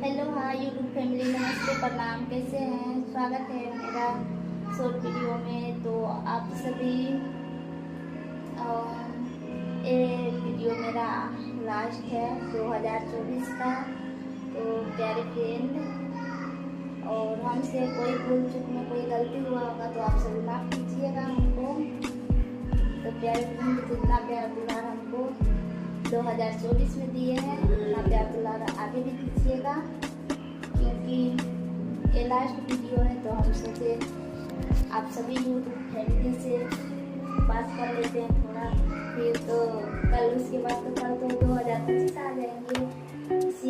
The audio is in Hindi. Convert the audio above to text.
हेलो हाय यूट्यूब फैमिली, नमस्ते, प्रणाम। कैसे हैं? स्वागत है मेरा शॉर्ट वीडियो में। तो आप सभी ये वीडियो मेरा लास्ट है 2024 का। तो प्यारे फ्रेंड, और हमसे कोई भूल चूक में कोई गलती हुआ होगा तो आप सभी माफ़ कीजिएगा हमको। तो प्यारे फ्रेंड, जितना प्यार दुलार हमको 2024 में दिए हैं उतना प्यार दुलार आगे भी दीजिएगा, क्योंकि ये लास्ट वीडियो है। तो हम सोचे आप सभी यूट्यूब फैमिली से बात कर लेते हैं थोड़ा, फिर तो कल उसके बाद तो 2025 आ जाएंगे। इसी